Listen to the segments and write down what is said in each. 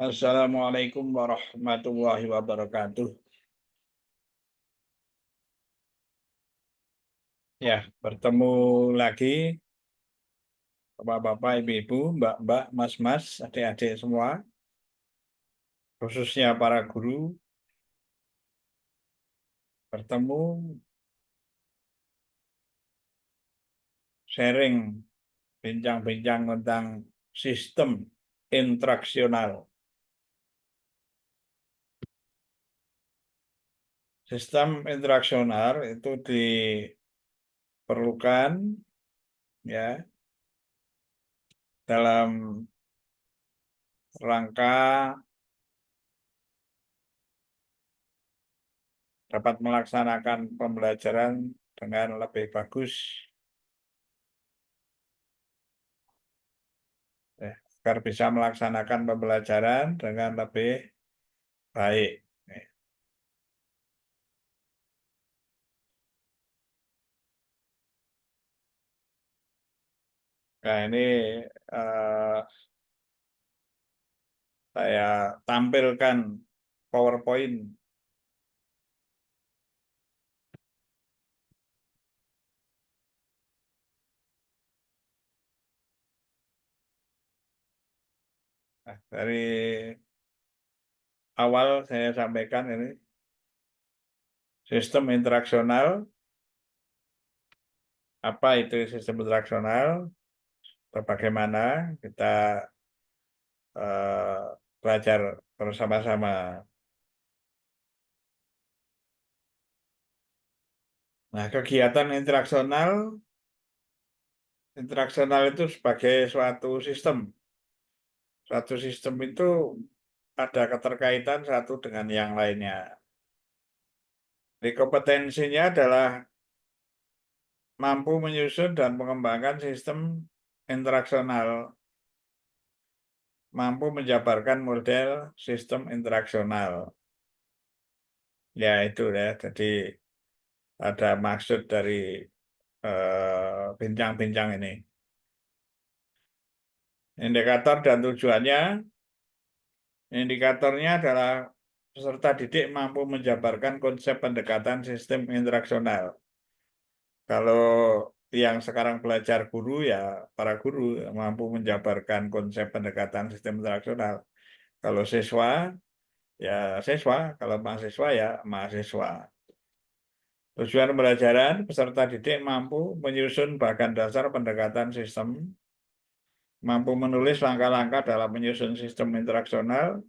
Assalamualaikum warahmatullahi wabarakatuh. Ya, bertemu lagi Bapak-bapak, Ibu-ibu, Mbak-mbak, Mas-mas, adik-adik semua, khususnya para guru, bertemu sharing bincang-bincang tentang sistem interaksional. Sistem interaksional itu diperlukan ya dalam rangka dapat melaksanakan pembelajaran dengan lebih bagus, ya, agar bisa melaksanakan pembelajaran dengan lebih baik. Nah, ini eh, saya tampilkan PowerPoint. Nah, dari awal saya sampaikan ini sistem interaksional. Apa itu sistem interaksional? Atau bagaimana kita eh, belajar bersama-sama. Nah, kegiatan interaksional itu sebagai suatu sistem. Suatu sistem itu ada keterkaitan satu dengan yang lainnya. Di kompetensinya adalah mampu menyusun dan mengembangkan sistem interaksional, mampu menjabarkan model sistem interaksional. Ya itu ya, jadi ada maksud dari bincang-bincang ini. Indikator dan tujuannya, indikatornya adalah peserta didik mampu menjabarkan konsep pendekatan sistem interaksional. Kalau yang sekarang belajar guru ya para guru mampu menjabarkan konsep pendekatan sistem interaksional. Kalau siswa ya siswa, kalau mahasiswa ya mahasiswa. Tujuan pembelajaran peserta didik mampu menyusun bahan dasar pendekatan sistem, mampu menulis langkah-langkah dalam menyusun sistem interaksional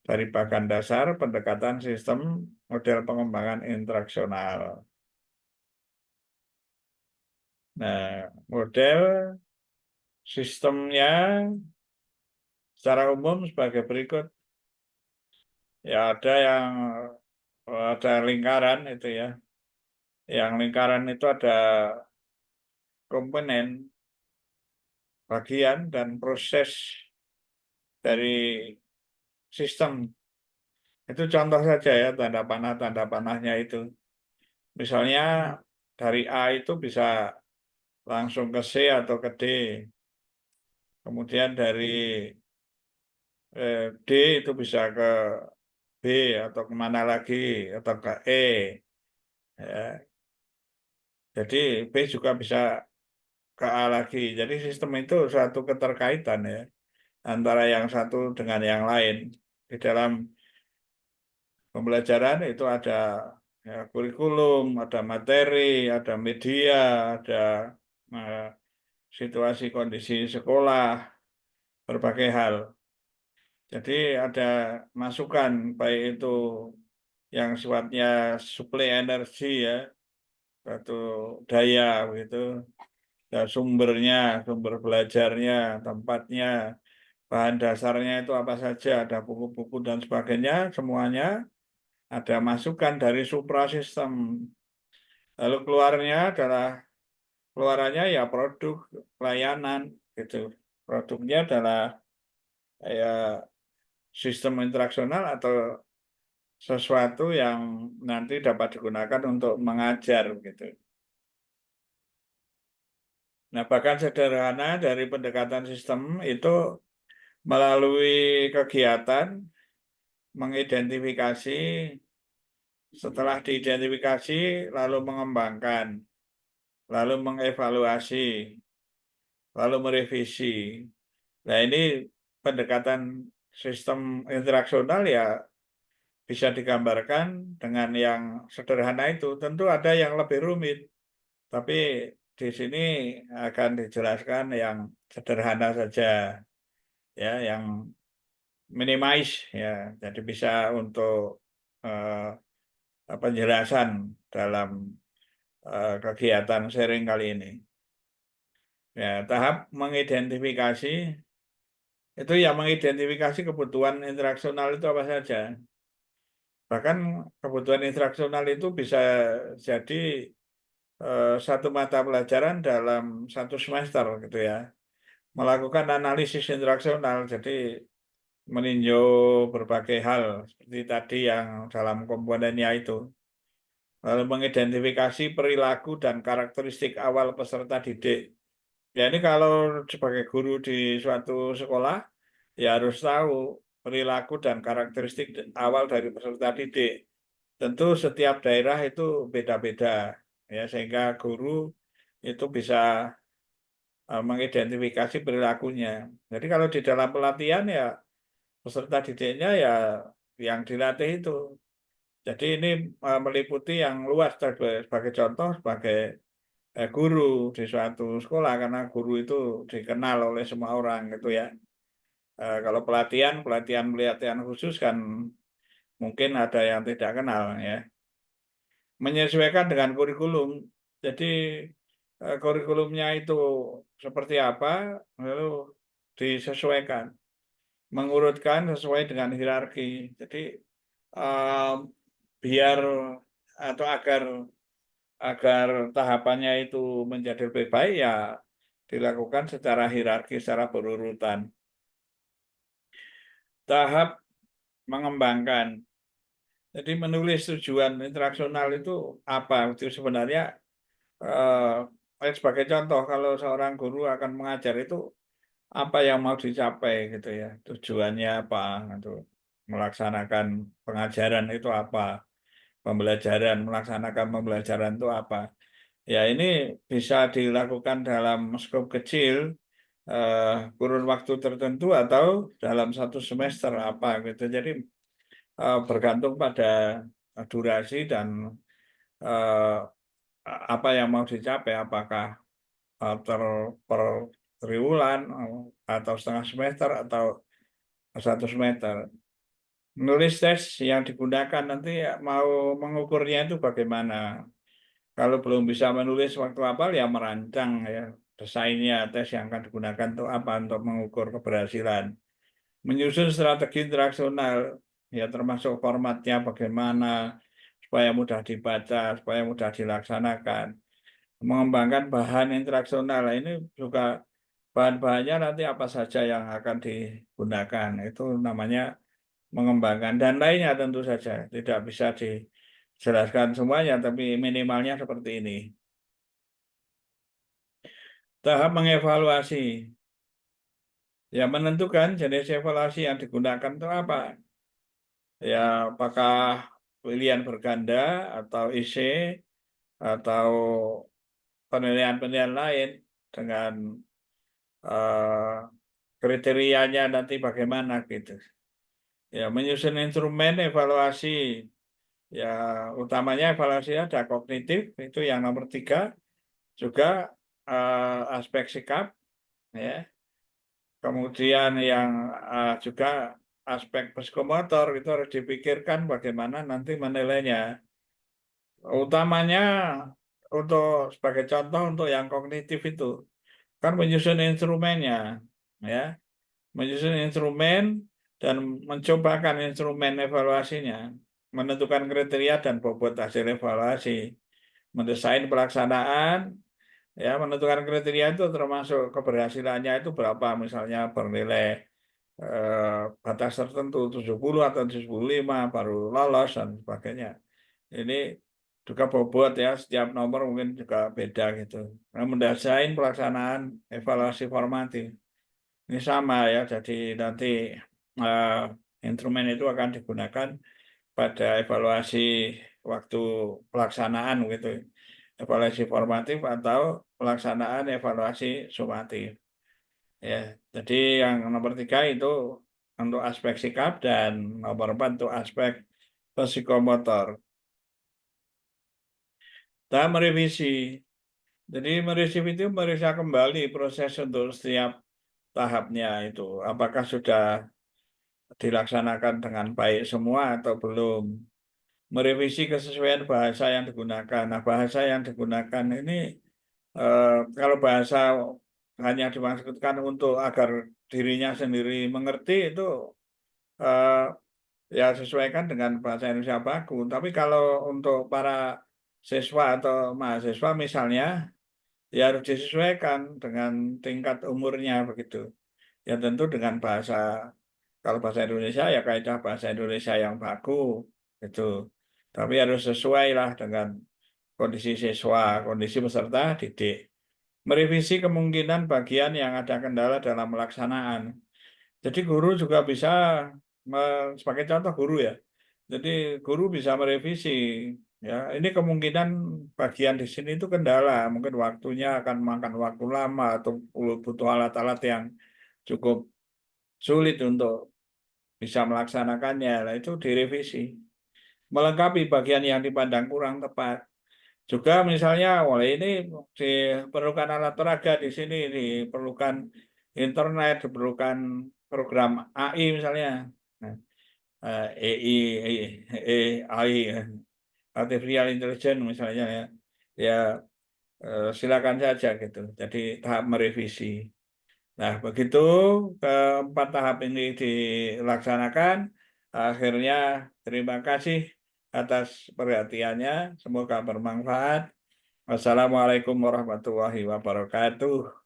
dari bahan dasar pendekatan sistem model pengembangan interaksional. Nah, model sistemnya secara umum sebagai berikut. Ya ada lingkaran itu ya. Yang lingkaran itu ada komponen, bagian dan proses dari sistem. Itu contoh saja ya tanda panahnya itu. Misalnya dari A itu bisa langsung ke C atau ke D. Kemudian dari D itu bisa ke B atau kemana lagi atau ke E. Ya. Jadi B juga bisa ke A lagi. Jadi sistem itu suatu keterkaitan ya antara yang satu dengan yang lain. Di dalam pembelajaran itu ada ya, kurikulum, ada materi, ada media, ada eh, situasi kondisi sekolah, berbagai hal. Jadi ada masukan baik itu yang sifatnya suplai energi ya, satu daya begitu, ya, sumbernya, sumber belajarnya, tempatnya, bahan dasarnya itu apa saja, ada buku-buku dan sebagainya, semuanya ada masukan dari suprasistem. Lalu keluarannya ya produk layanan gitu. Produknya adalah ya sistem interaksional atau sesuatu yang nanti dapat digunakan untuk mengajar gitu. Nah, bahkan sederhana dari pendekatan sistem itu melalui kegiatan mengidentifikasi, setelah diidentifikasi lalu mengembangkan, lalu mengevaluasi, lalu merevisi. Nah, ini pendekatan sistem interaksional ya bisa digambarkan dengan yang sederhana itu. Tentu ada yang lebih rumit, tapi di sini akan dijelaskan yang sederhana saja, ya, yang minimize, ya. Jadi bisa untuk eh, penjelasan dalam kegiatan sharing kali ini. Ya, tahap mengidentifikasi itu ya mengidentifikasi kebutuhan interaksional itu apa saja. Bahkan kebutuhan interaksional itu bisa jadi satu mata pelajaran dalam satu semester gitu ya. Melakukan analisis interaksional, jadi meninjau berbagai hal seperti tadi yang dalam komponennya itu. Lalu mengidentifikasi perilaku dan karakteristik awal peserta didik. Ya ini kalau sebagai guru di suatu sekolah, ya harus tahu perilaku dan karakteristik awal dari peserta didik. Tentu setiap daerah itu beda-beda, ya sehingga guru itu bisa mengidentifikasi perilakunya. Jadi kalau di dalam pelatihan ya peserta didiknya ya yang dilatih itu. Jadi ini meliputi yang luas sebagai contoh sebagai guru di suatu sekolah karena guru itu dikenal oleh semua orang gitu ya. Kalau pelatihan khusus kan mungkin ada yang tidak kenal ya. Menyesuaikan dengan kurikulum. Jadi kurikulumnya itu seperti apa, lalu disesuaikan, mengurutkan sesuai dengan hierarki. Jadi eh, biar atau agar agar tahapannya itu menjadi lebih baik ya dilakukan secara hierarki, secara berurutan. Tahap mengembangkan. Jadi menulis tujuan interaksional itu apa? Itu sebenarnya sebagai contoh kalau seorang guru akan mengajar itu apa yang mau dicapai gitu ya, tujuannya apa, gitu. Melaksanakan pengajaran itu apa, pembelajaran, melaksanakan pembelajaran itu apa. Ya ini bisa dilakukan dalam skop kecil, kurun waktu tertentu atau dalam satu semester apa gitu. Jadi bergantung pada durasi dan eh, apa yang mau dicapai, apakah per triwulan atau setengah semester atau satu semester. Menulis tes yang digunakan nanti ya, mau mengukurnya itu bagaimana. Kalau belum bisa menulis waktu apal ya merancang ya desainnya tes yang akan digunakan untuk apa untuk mengukur keberhasilan. Menyusun strategi interaksional ya termasuk formatnya bagaimana supaya mudah dibaca, supaya mudah dilaksanakan. Mengembangkan bahan interaksional. Nah, ini juga bahan-bahannya nanti apa saja yang akan digunakan. Itu namanya mengembangkan dan lainnya tentu saja. Tidak bisa dijelaskan semuanya, tapi minimalnya seperti ini. Tahap mengevaluasi. Ya menentukan jenis evaluasi yang digunakan itu apa. Ya apakah pilihan berganda atau IC atau penilaian-penilaian lain dengan eh, kriterianya nanti bagaimana gitu. Ya, menyusun instrumen evaluasi. Ya, utamanya evaluasi ada kognitif, itu yang nomor 3. Juga aspek sikap, ya. Kemudian yang juga aspek psikomotor itu harus dipikirkan bagaimana nanti menilainya. Utamanya untuk sebagai contoh untuk yang kognitif itu kan menyusun instrumennya, ya. Menyusun instrumen dan mencobakan instrumen evaluasinya, menentukan kriteria dan bobot hasil evaluasi, mendesain pelaksanaan, ya menentukan kriteria itu termasuk keberhasilannya itu berapa, misalnya bernilai batas tertentu 70 atau 75 baru lolos dan sebagainya. Ini juga bobot ya, setiap nomor mungkin juga beda gitu. Nah, mendesain pelaksanaan evaluasi formatif. Ini sama ya, jadi nanti eh, instrumen itu akan digunakan pada evaluasi waktu pelaksanaan gitu, evaluasi formatif atau pelaksanaan evaluasi sumatif. Ya, jadi yang nomor 3 itu untuk aspek sikap dan nomor 4 untuk aspek psikomotor. Kita merevisi. Jadi merevisi itu meriksa kembali proses untuk setiap tahapnya itu. Apakah sudah dilaksanakan dengan baik semua atau belum? Merevisi kesesuaian bahasa yang digunakan. Nah, bahasa yang digunakan ini kalau bahasa hanya dimaksudkan untuk agar dirinya sendiri mengerti itu eh, ya sesuaikan dengan bahasa Indonesia baku. Tapi kalau untuk para siswa atau mahasiswa misalnya ya harus disesuaikan dengan tingkat umurnya begitu. Ya tentu dengan bahasa, kalau bahasa Indonesia ya kaidah bahasa Indonesia yang baku gitu. Tapi harus sesuai lah dengan kondisi siswa, kondisi peserta didik. Merevisi kemungkinan bagian yang ada kendala dalam pelaksanaan. Jadi guru juga bisa, sebagai contoh guru ya. Jadi guru bisa merevisi ya. Ini kemungkinan bagian di sini itu kendala, mungkin waktunya akan makan waktu lama atau butuh alat-alat yang cukup sulit untuk bisa melaksanakannya. Nah, itu direvisi. Melengkapi bagian yang dipandang kurang tepat. Juga misalnya, oleh ini diperlukan alat peraga di sini, diperlukan internet, diperlukan program AI misalnya. Nah, AI, AI, artificial intelligence misalnya ya, ya silakan saja gitu. Jadi tahap merevisi. Nah, begitu keempat tahap ini dilaksanakan, akhirnya terima kasih atas perhatiannya. Semoga bermanfaat. Wassalamualaikum warahmatullahi wabarakatuh.